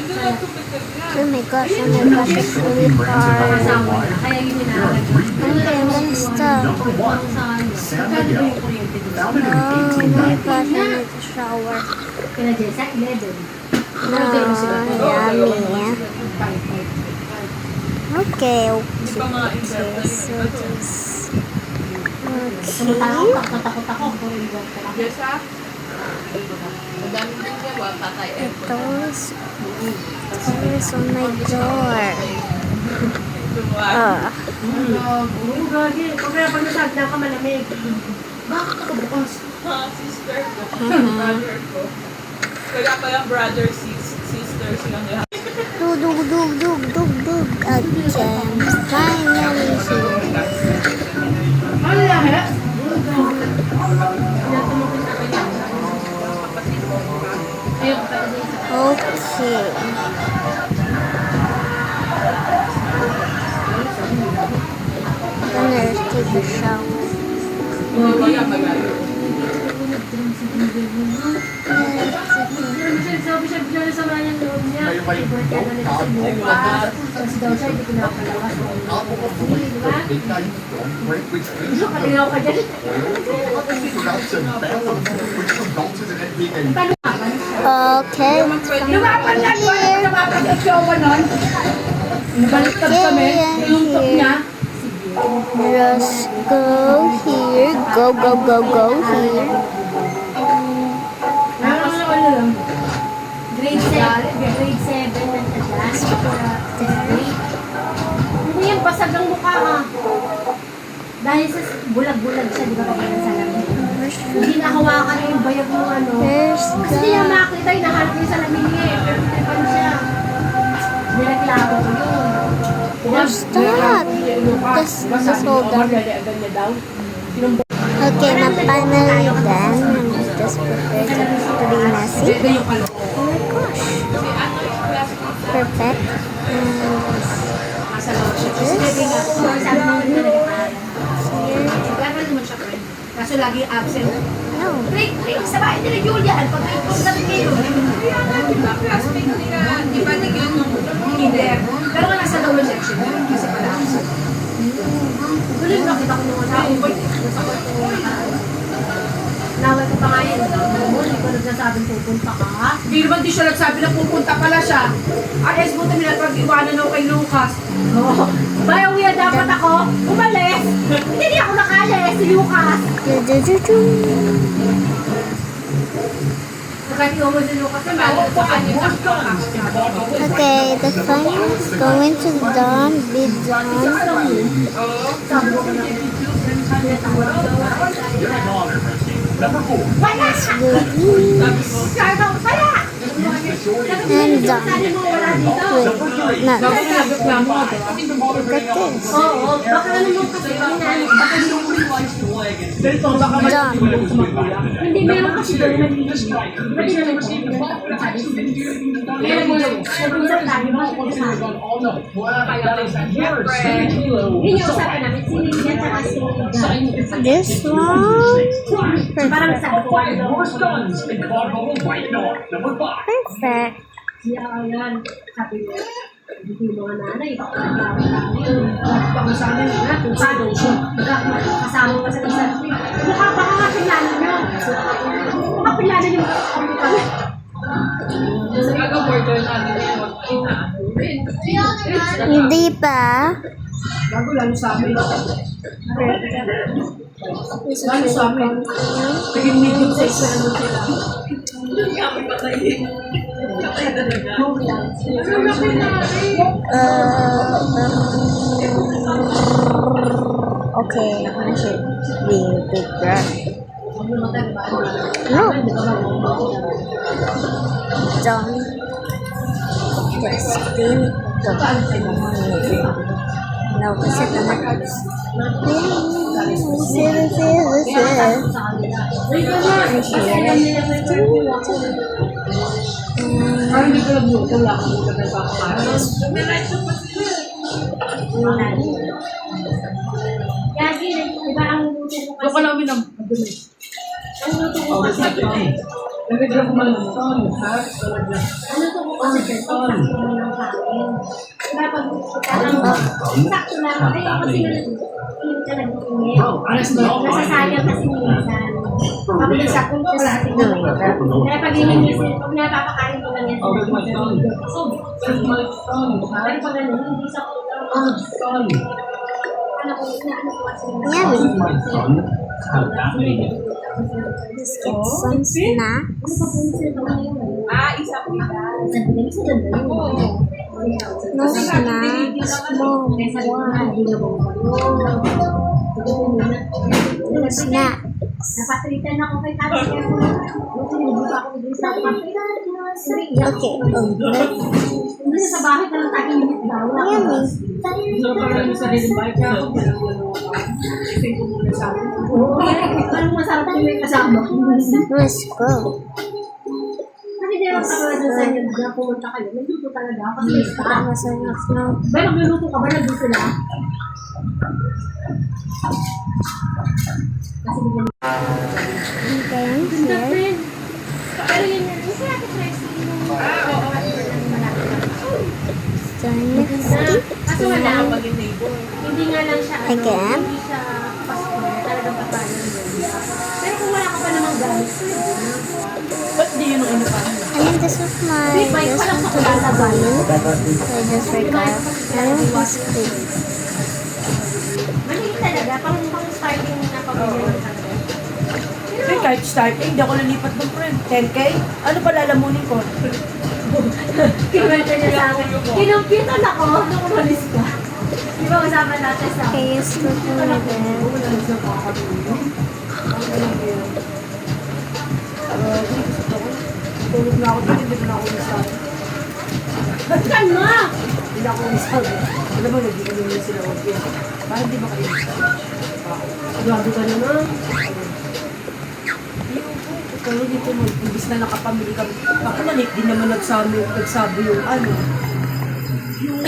Oh my gosh, it's really hard. Okay, I'm gonna stop. Oh my gosh, I need to shower. Yummy. Okay, so this. Ito's on my door. Sister ko. Brother ko. Kaya pa yung brother, sister silang lahat. Dug. Okay, finally here. Okay. Gonna take a shower. Sabi siya bigla na sama yung loob niya. Birthday na nila sa bukas. Tapos daw siya hindi pinapalawas. Diba? Kalinaw ka dyan. Okay, Lumapan lang ba? Lumapan ang show mo nun? Baliktad kami. Ilungtok niya. Just go here. Go here. Grade 7 ng tadas. Hindi yan, basag ang mukha ha. Dahil sa bulag-bulag siya, di ba kapag sa salamin? Hindi nahawakan niya yung bayag mo ano. Kasi hindi niya makakita, hinahanap niya sa salamin niya eh. Pero tipan siya. Nilaklaro ko yun. Where's that? Just hold on. Okay, na finally done. I'm just prepared to be messy. Oh my gosh. Perfect. Kaso lagi absent. No. Break sa bahay nila Julian. Pag may sabi kayo. Kaya natin ba, classmate nila, di ba naging yung Kinder. Pero nga nasa lower section. Kasi pala absent. Tuloy mo nakita ko naman sa akin. Nasa kwarto ko nawal ko pa nga yun. Hindi ko nagsasabing pupunta ka. Hindi naman di siya nagsabi na pupunta pala siya. Ayos mo ito nila pag-iwanan ako kay Lucas. Oo. Bayaw yan dapat ako. Umalis. Hindi ako nakalis. Si Lucas. Kahit iwan mo si Lucas. Okay, the fun is going to be done. Wala! Sardo, wala! And done. Wait, not that. Look at this. Oo, baka ano mo kasi Done. hindi meron kasi doon malinis. Ba't yun naman siya? Kaya nag-usap tayo mga konsado. Yun yung usapan namin, si Lilia at si Lilia. This one. Parang sabi ko, Perfect. siya yan, sabi niya, hindi mga nanay, baka sa amin na, kung saan siya, kasama ka sa isa. Mukha baka kapilano niyo. Kapilano niyo mukha kami. Hindi pa. Bago lalo sa amin. Lalo sa amin. Naging medium size na naman sila. Okay, I should be bigger. No. Done. Testing. No, kasi Parang hindi ko nagluto lang kung hindi ka nagpapakaras. Yagi, di ba ang luto ko Doon ka namin ang madumi. ang luto ko kasi, Nagkagla ko man lang. ang luto ko kasi sakto lang ng kain. Diba pag sakto lang, ay kasi hindi ka nag-init. Nasasayang kasi minsan. Pag nagsakto ko wala kasi kaya pag hinihisin, pag napapakain ko lang yan, pero pag ano, hindi sakto lang. Ano ko, inaano ko kasi. Yummy. Let's get some snacks. Isa po yan. No snacks. No snacks. Napatritan ako kay Tati kaya ako nagbuka ako din sa Okay. Oh, hindi sa bahay ka lang tahimik daw. yummy. Anong masarap yung may kasama? Let's go. Kasi di ba sa mga sa inyo na pumunta kayo, nagluto talaga kasi may staff. Masarap na. Ba, nagluluto ka ba? Nandun sila? Kasi di ba Okay, here. So, next. Kaso wala. Maging neighbor. Hindi nga lang siya, Again? hindi siya Pasko, talagang papalan yun. Pero kung wala ka pa namang gamit, Ba't di yun ang pa? And this is my this one to the balloon. So I just forgot. I don't want to. maliit talaga, pang starting na pamilya ng kanila. Kasi kahit starting, hindi ako nalipat ng friend. 10K? Ano pa lalamunin ko? Kinuwento niya sa akin. Kinumpitan ako nung umalis ka. Di ba usapan natin sa Okay, you still do it. Tulog na ako dito, hindi na ako nasabi. Kan mo! Hindi na ako nasabi. Alam mo, hindi kami yung sila huwag yun. Bakit di ba kayo nasabi? Grabe ka naman. Pero dito mo, imbis na nakapamili kami. Ako manik, di naman nagsabi yung ano. Yung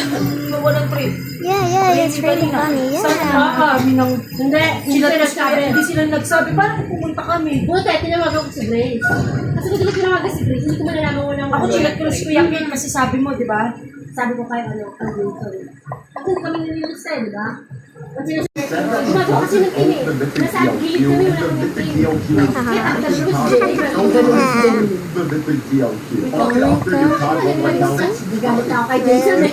nawalang trip. Yeah, it's really funny. Saan Yeah. na kami ng... Hindi sila nagsabi. Hindi sila nagsabi. Parang pumunta kami. Buti, tinawagan ko si Grace. Kasi kung di tinawagan si Grace, hindi ko malalaman mo ng Ako chinat ko si Kuya Pin kasi sabi mo, di ba? Sabi ko kay kay Wilson. Kasi hindi kami nililis eh, di ba? Kasi gumagawa kasi ng tini. Nasa gilid kami, wala kami ng tini. Kaya tapos ko si Jenny. Hindi gamit ako kay Jason eh.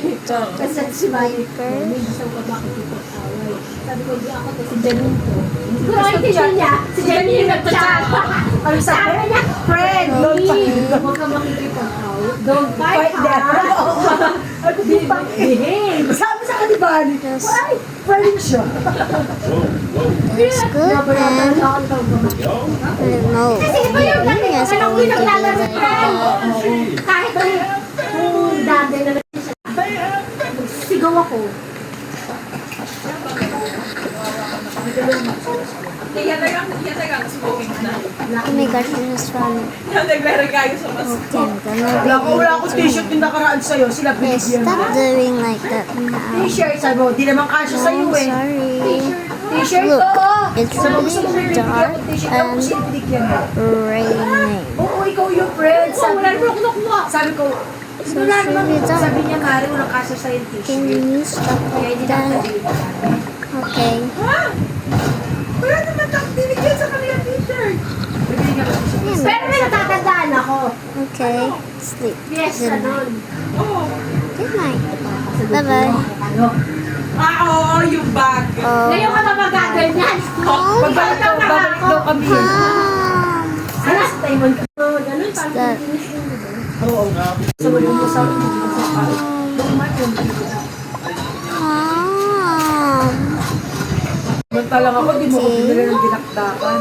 Kasi si Mike, may gusto ko makikipag-away. Sabi ko, di ako to si Jenny to. Siguro ay tinyon niya, si Jenny yung nag-chat. Ano sabi? niya, Friend! Don't huwag ka makikipag-away. Don't fight fight them. ha. Ako di pa. Behave. Sabi sa kanibal. Yes. Ay, friend siya. It's good and no. Kasi iba yung dati, Yes, alam ko yung naglalaro friend. Kahit kung dati na siya. Sigaw ako. Kaya talagang smoking na. Oh my gosh, this is funny. Yan nagre-regayo sa mas. Okay, I'm gonna Wala akong t-shirt yung nakaraan sa'yo. Sila Yes, binigyan. stop doing like that now. T-shirt, sabi mo, di naman kasya sa'yo I'm eh. sorry. T-shirt Look, ko. it's Sabi mo, gusto mo really bibigyan dark ko t-shirt. Ako and siya binigyan mo. raining. Oo, ikaw yung friend. Wala naman ako nakuha. Sabi ko, So wala it's naman. really dark. Sabi niya, Mari, walang kasya sa'yo yung Can t-shirt. you stop Kaya like hindi that? nakatagin. Okay. Ha? Wala naman binigyan sa kanila t-shirt. Bibigyan ko t-shirt. Pero may natatandaan ako. Okay. Sleep. Yes, Good night. ganun. Oo. Good night. Bye-bye. Oo, yung bag. Oh. Ngayon ka ba magaganyan? Oh, Babalik daw kami yun. Mom. Last time, Ganun, parang that? finish yun, di ba? oo. Sabi mo sa akin, hindi mo sa akin. Lumat yung Mom. Mantalang ako, di mo ko binili ng dinakdakan.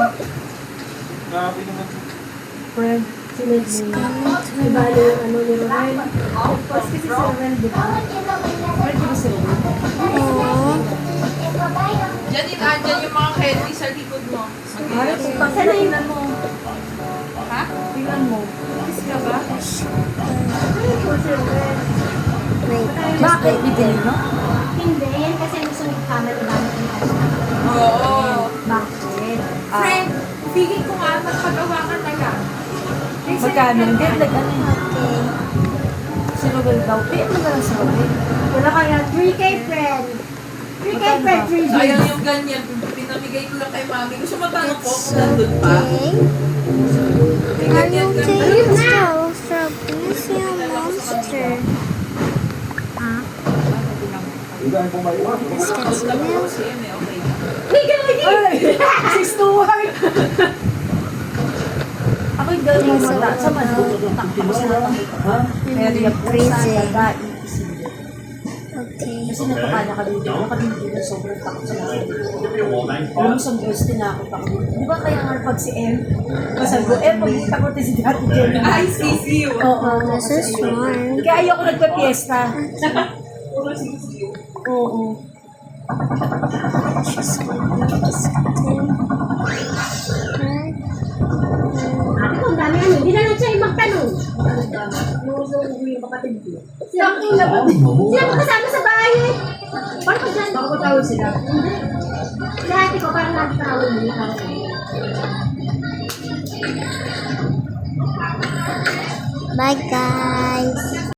Friend, Diba yung ano ni Roel? Tapos kasi si Roel, di ba? friend ko sila. Oh. Andyan yung mga candy sa likod mo. Mari, putang Sana yun. tingnan mo. Ha? Tingnan mo. Kiss ka ba? Ano po si Roel? Wait. Bakit? Bibili mo? Hindi, yan kasi gusto ni camera gamit ni Asha. Oo. Bakit? Friend, feeling ko nga magpagawa ka taga. Magkano? Hindi, nag-ano yun. Okay. daw. Ano ka lang sabi? Wala kaya 3K friend. 3K friend, 3G. Sayang yung ganyan. Pinamigay ko lang kay mami. Gusto matanong po kung nandun pa. Okay. May Are ganyan you ka. okay? Now, from Missy Monster. Ah, let's get some milk. Kasi yun eh, okay. Ay! 6 to 1! Ako yung gawin mo mata. Sa maluto. Takot ako sa lahat. Kaya di ako Crazy. sa taga. Okay. Kasi napakala ka dito. Nakadito na sobrang takot sa lahat. Alam mo sa boys, tinakot ako. Di ba kaya nga pag si M? Masabi ko, pag takot si Dati Jen. Ay, sisiw. Oo. This is warm. Kaya ayoko nagpa-fiesta. Puro sisiw. Oo. Ate ko, ang dami ano. Hindi na lang siya yung magtanong. Nung yung kapatid ko. Sila ang kasama sa bahay eh. Paano pag dyan? Baka matawag sila. Hindi. Si ate ko parang nagtawag niya. Bye, guys.